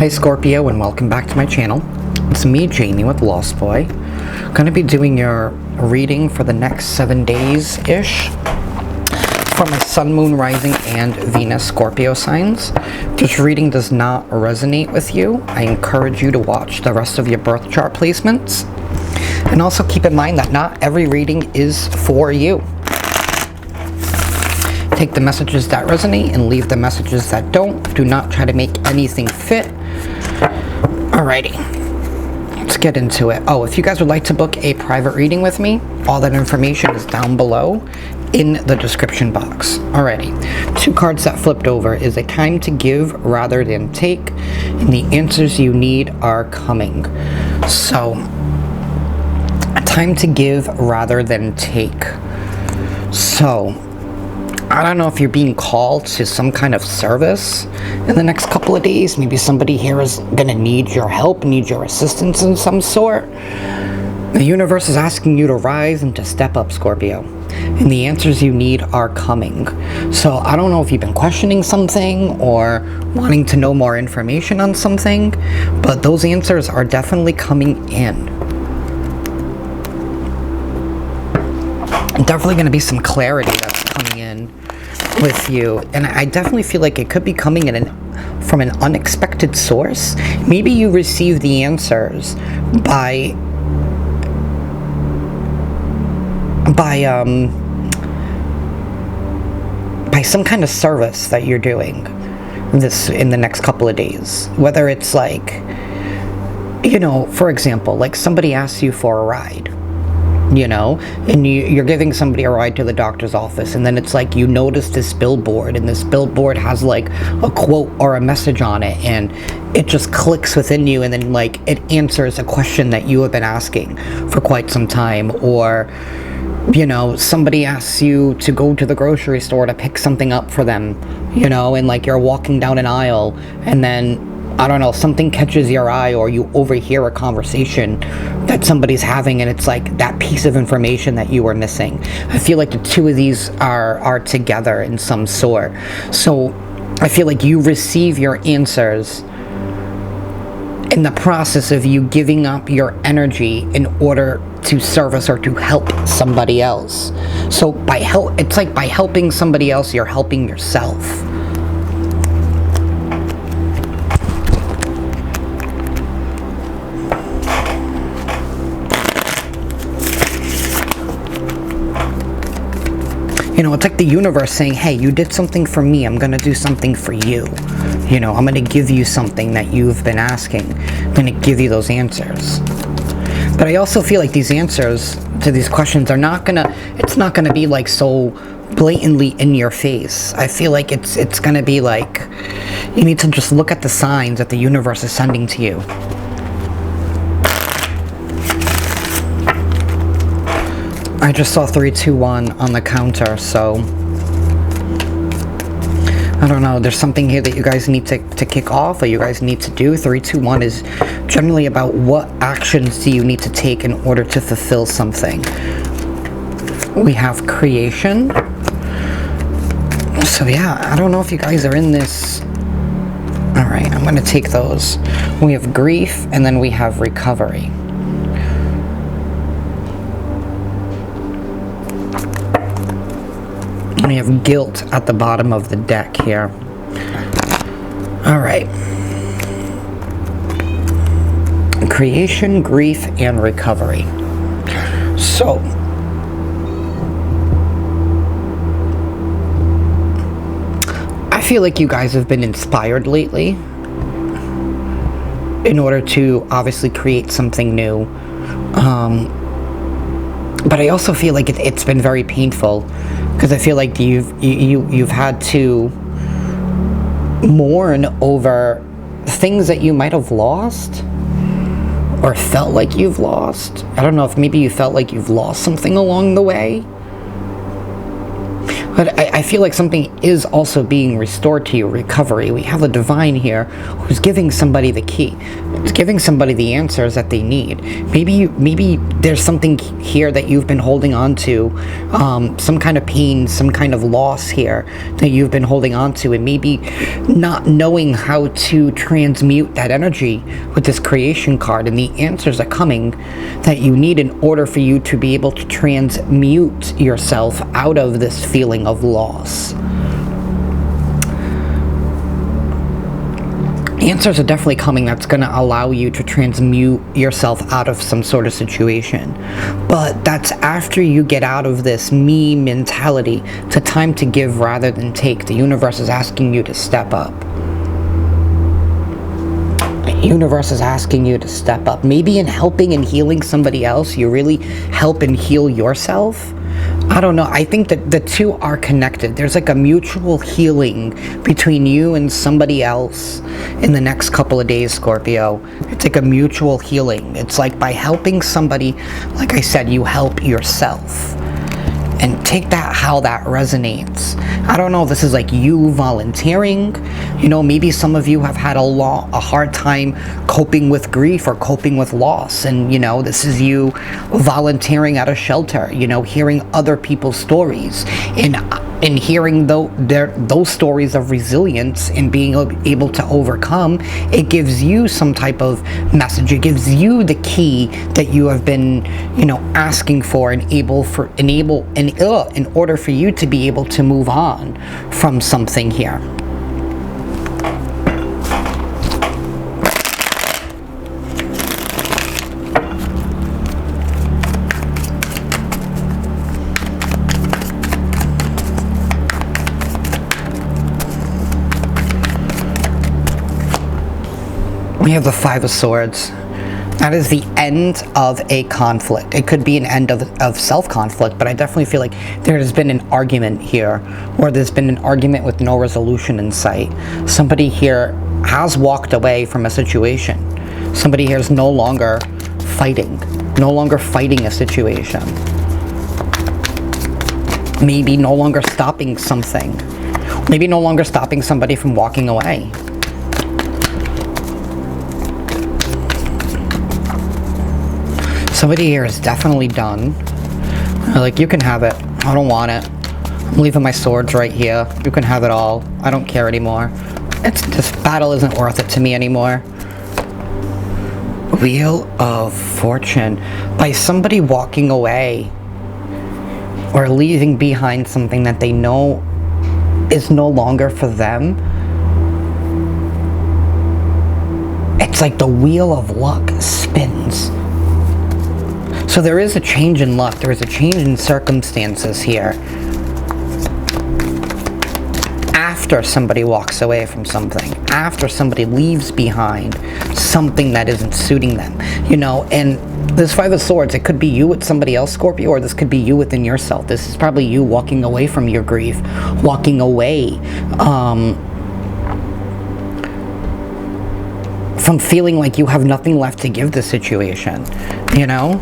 Hi Scorpio, and welcome back to my channel. It's me, Jamie with Lost Boy. Going to be doing your reading for the next 7 days-ish for my Sun, Moon, Rising, and Venus Scorpio signs. If this reading does not resonate with you, I encourage you to watch the rest of your birth chart placements. And also keep in mind that not every reading is for you. Take the messages that resonate and leave the messages that don't. Do not try to make anything fit. Alrighty, let's get into it. Oh, if you guys would like to book a private reading with me, all that information is down below in the description box. Alrighty, 2 cards that flipped over is a time to give rather than take, and the answers you need are coming. So, a time to give rather than take. So, I don't know if you're being called to some kind of service in the next couple of days. Maybe somebody here is going to need your help, need your assistance in some sort. The universe is asking you to rise and to step up, Scorpio. And the answers you need are coming. So I don't know if you've been questioning something or wanting to know more information on something, but those answers are definitely coming in. Definitely going to be some clarity that's coming in with you, and I definitely feel like it could be coming in from an unexpected source. Maybe you receive the answers by some kind of service that you're doing in the next couple of days. Whether it's like, you know, for example, like somebody asks you for a ride, you know, and you're giving somebody a ride to the doctor's office, and then it's like you notice this billboard, and this billboard has like a quote or a message on it, and it just clicks within you, and then like it answers a question that you have been asking for quite some time. Or, you know, somebody asks you to go to the grocery store to pick something up for them, you know, and like you're walking down an aisle, and then I don't know, something catches your eye, or you overhear a conversation that somebody's having, and it's like that piece of information that you were missing. I feel like the two of these are together in some sort. So I feel like you receive your answers in the process of you giving up your energy in order to service or to help somebody else. So it's like by helping somebody else, you're helping yourself. You know, it's like the universe saying, hey, you did something for me, I'm going to do something for you. You know, I'm going to give you something that you've been asking. I'm going to give you those answers. But I also feel like these answers to these questions are not going to, it's not going to be like so blatantly in your face. I feel like it's going to be like, you need to just look at the signs that the universe is sending to you. I just saw 3, 2, 1 on the counter, so I don't know, there's something here that you guys need to kick off, or you guys need to do. 3, 2, 1 is generally about what actions do you need to take in order to fulfill something. We have creation. So yeah, I don't know if you guys are in this. Alright, I'm going to take those. We have grief, and then we have recovery. We have guilt at the bottom of the deck here. Alright. Creation, grief, and recovery. So, I feel like you guys have been inspired lately in order to obviously create something new. But I also feel like it's been very painful, because I feel like you've had to mourn over things that you might have lost or felt like you've lost. I don't know if maybe you felt like you've lost something along the way. But I feel like something is also being restored to you, recovery. We have the divine here who's giving somebody the key. It's giving somebody the answers that they need. Maybe there's something here that you've been holding on to, some kind of pain, some kind of loss here that you've been holding on to, and maybe not knowing how to transmute that energy with this creation card, and the answers are coming that you need in order for you to be able to transmute yourself out of this feeling of loss. Answers are definitely coming that's going to allow you to transmute yourself out of some sort of situation. But that's after you get out of this me mentality to time to give rather than take. The universe is asking you to step up. The universe is asking you to step up. Maybe in helping and healing somebody else, you really help and heal yourself. I don't know. I think that the two are connected. There's like a mutual healing between you and somebody else in the next couple of days, Scorpio. It's like a mutual healing. It's like by helping somebody, like I said, you help yourself. And take that how that resonates. I don't know if this is like you volunteering. You know, maybe some of you have had a hard time coping with grief or coping with loss. And, you know, this is you volunteering at a shelter, you know, hearing other people's stories and hearing those stories of resilience and being able to overcome. It gives you some type of message. It gives you the key that you have been, you know, asking for in order for you to be able to move on from something here. We have the Five of Swords. That is the end of a conflict. It could be an end of self-conflict, but I definitely feel like there has been an argument here, or there's been an argument with no resolution in sight. Somebody here has walked away from a situation. Somebody here is no longer fighting a situation. Maybe no longer stopping something. Maybe no longer stopping somebody from walking away. Somebody here is definitely done. Like, you can have it. I don't want it. I'm leaving my swords right here. You can have it all. I don't care anymore. This battle isn't worth it to me anymore. Wheel of Fortune. By somebody walking away or leaving behind something that they know is no longer for them, it's like the wheel of luck spins. So there is a change in luck. There is a change in circumstances here. After somebody walks away from something. After somebody leaves behind something that isn't suiting them. You know, and this Five of Swords, it could be you with somebody else, Scorpio, or this could be you within yourself. This is probably you walking away from your grief. Walking away from feeling like you have nothing left to give the situation. You know?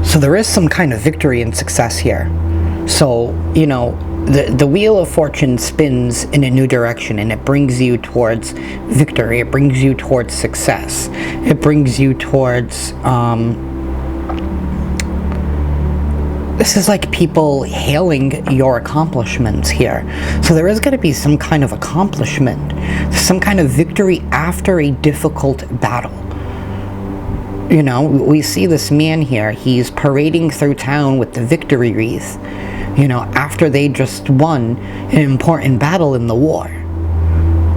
So there is some kind of victory and success here. So, you know, the Wheel of Fortune spins in a new direction, and it brings you towards victory. It brings you towards success. It brings you towards, this is like people hailing your accomplishments here. So there is going to be some kind of accomplishment, some kind of victory after a difficult battle. You know, we see this man here, he's parading through town with the victory wreath, you know, after they just won an important battle in the war.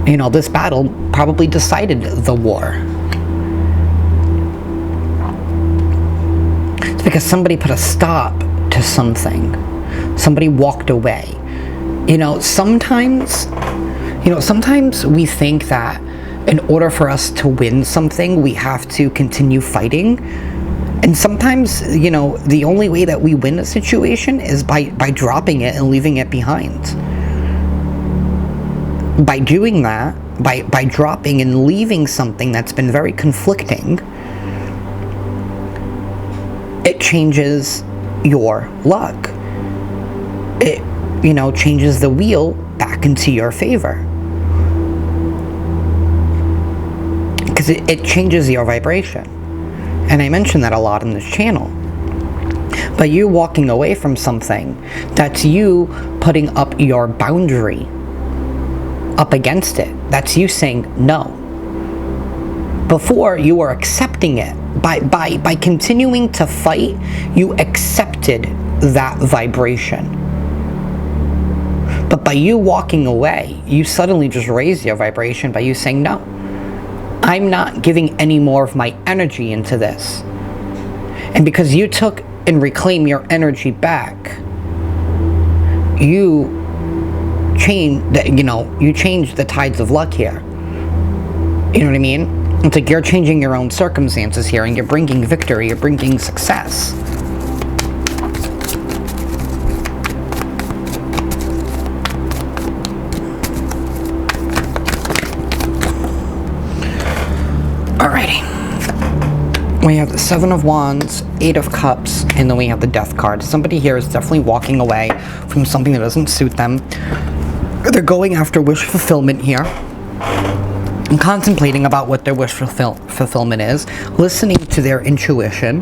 You know, this battle probably decided the war. It's because somebody put a stop to something. Somebody walked away. You know, sometimes we think that in order for us to win something, we have to continue fighting. And sometimes, you know, the only way that we win a situation is by dropping it and leaving it behind. By doing that, by dropping and leaving something that's been very conflicting, it changes your luck. It, changes the wheel back into your favor. Because it changes your vibration. And I mention that a lot in this channel. But you walking away from something, that's you putting up your boundary up against it. That's you saying no. Before, you were accepting it. By continuing to fight, you accepted that vibration. But by you walking away, you suddenly just raised your vibration by you saying, no, I'm not giving any more of my energy into this. And because you took and reclaimed your energy back, you changed the tides of luck here. You know what I mean? It's like you're changing your own circumstances here, and you're bringing victory, you're bringing success. Alrighty. We have the Seven of Wands, Eight of Cups, and then we have the Death card. Somebody here is definitely walking away from something that doesn't suit them. They're going after wish fulfillment here. And contemplating about what their wish fulfillment is, listening to their intuition.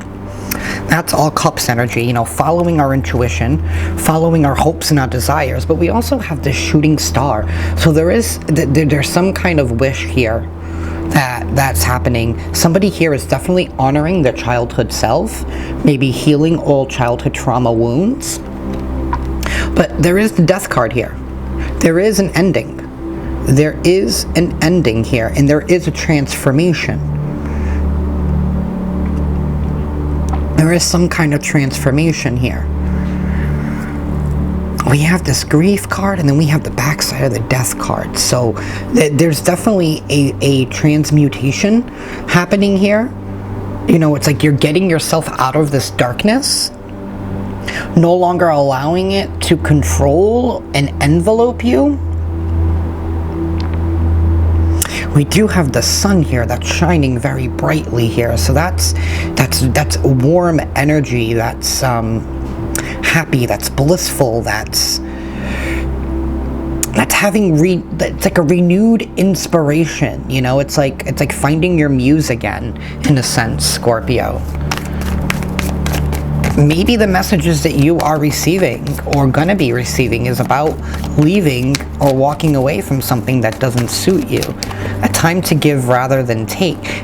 That's all Cups energy, following our intuition, following our hopes and our desires. But we also have the shooting star. So there's some kind of wish here that's happening. Somebody here is definitely honoring their childhood self, maybe healing all childhood trauma wounds. But there is the Death card here. There is an ending. There is an ending here, and there is a transformation. There is some kind of transformation here. We have this Grief card, and then we have the backside of the Death card. So there's definitely a transmutation happening here. It's like you're getting yourself out of this darkness, no longer allowing it to control and envelope you. We do have the sun here that's shining very brightly here, so that's warm energy, that's happy, that's blissful, that's having it's like a renewed inspiration. It's like finding your muse again, in a sense, Scorpio. Maybe the messages that you are receiving or gonna be receiving is about leaving or walking away from something that doesn't suit you. A time to give rather than take.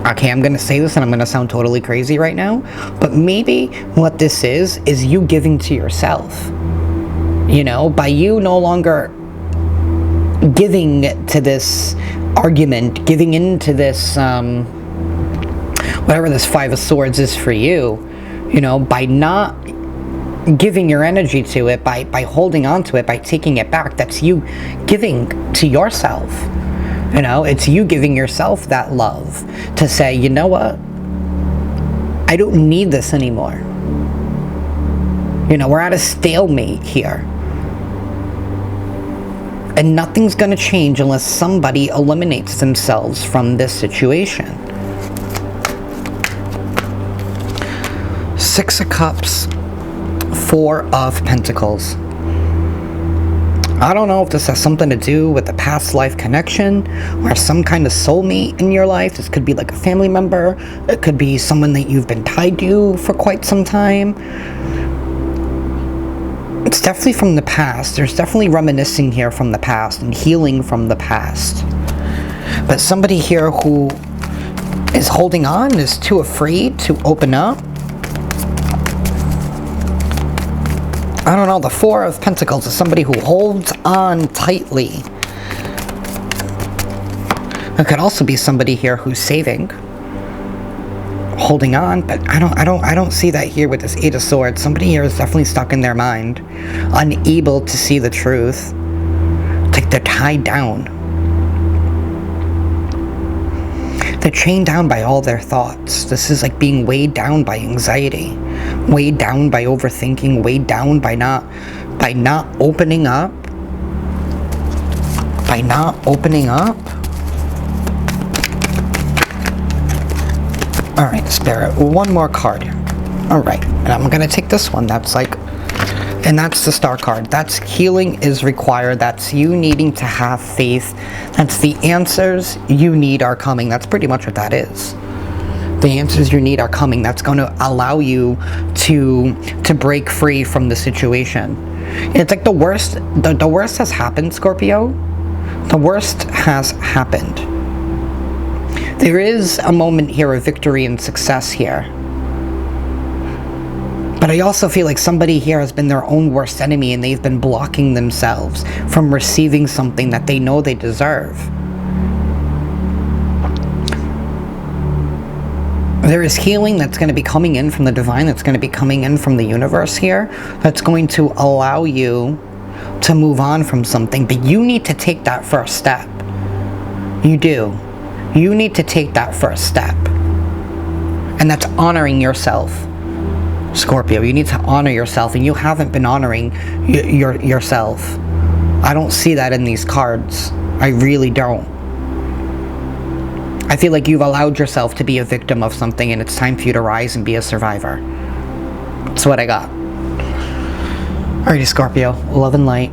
Okay, I'm gonna say this and I'm gonna sound totally crazy right now, but maybe what this is you giving to yourself. By you no longer giving to this argument, giving into this, whatever this Five of Swords is for you, by not giving your energy to it, by holding on to it, by taking it back, that's you giving to yourself. It's you giving yourself that love to say, you know what? I don't need this anymore. We're at a stalemate here. And nothing's going to change unless somebody eliminates themselves from this situation. Six of Cups, Four of Pentacles. I don't know if this has something to do with a past life connection or some kind of soulmate in your life. This could be like a family member. It could be someone that you've been tied to for quite some time. It's definitely from the past. There's definitely reminiscing here from the past and healing from the past. But somebody here who is holding on, is too afraid to open up. I don't know, the Four of Pentacles is somebody who holds on tightly. It could also be somebody here who's saving, holding on, but I don't see that here with this Eight of Swords. Somebody here is definitely stuck in their mind, unable to see the truth. It's like they're tied down. They're chained down by all their thoughts. This is like being weighed down by anxiety, weighed down by overthinking, weighed down by not opening up. By not opening up. Alright, Spirit, one more card here. Alright, and I'm gonna take this one. That's like, and that's the Star card. That's healing is required. That's you needing to have faith. That's the answers you need are coming. That's pretty much what that is. The answers you need are coming. That's going to allow you to break free from the situation. It's like the worst has happened, Scorpio. The worst has happened. There is a moment here of victory and success here. But I also feel like somebody here has been their own worst enemy and they've been blocking themselves from receiving something that they know they deserve. There is healing that's going to be coming in from the divine, that's going to be coming in from the universe here, that's going to allow you to move on from something, but you need to take that first step. You do. You need to take that first step. And that's honoring yourself, Scorpio. You need to honor yourself, and you haven't been honoring yourself. I don't see that in these cards. I really don't. I feel like you've allowed yourself to be a victim of something, and it's time for you to rise and be a survivor. That's what I got. Alrighty, Scorpio. Love and light.